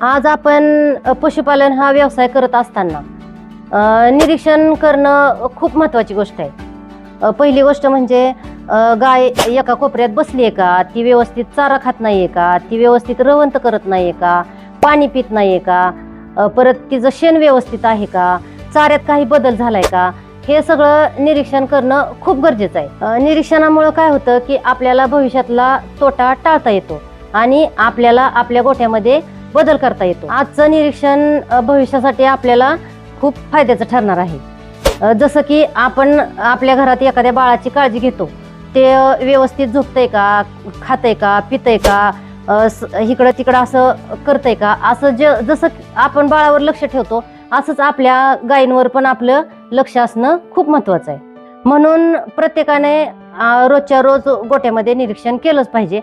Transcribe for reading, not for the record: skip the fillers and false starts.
आज आपण पशुपालन हा व्यवसाय करत असताना निरीक्षण करणं खूप महत्त्वाची गोष्ट आहे। पहिली गोष्ट म्हणजे गाय एका कोपऱ्यात बसली आहे का, ती व्यवस्थित चारा खात नाहीये का, ती व्यवस्थित रवंत करत नाहीये का, पाणी पित नाहीये का, परत तिचं शेण व्यवस्थित आहे का, चाऱ्यात काही बदल झालाय का, हे सगळं निरीक्षण करणं खूप गरजेचं आहे। निरीक्षणामुळे काय होतं की आपल्याला भविष्यातला तोटा टाळता येतो आणि आपल्याला आपल्या गोठ्यामध्ये बदल करता येतो। आजचं निरीक्षण भविष्यासाठी आपल्याला खूप फायद्याचं ठरणार आहे। जसं की आपण आपल्या घरात एखाद्या बाळाची काळजी घेतो, ते व्यवस्थित झोपतंय का, खातंय का, पितंय का, इकडं तिकडं असं करतंय का, असं जसं आपण बाळावर लक्ष ठेवतो असंच आपल्या गायींवर पण आपलं लक्ष असणं खूप महत्त्वाचं आहे। म्हणून प्रत्येकाने रोजच्या रोज गोठ्यामध्ये निरीक्षण केलंच पाहिजे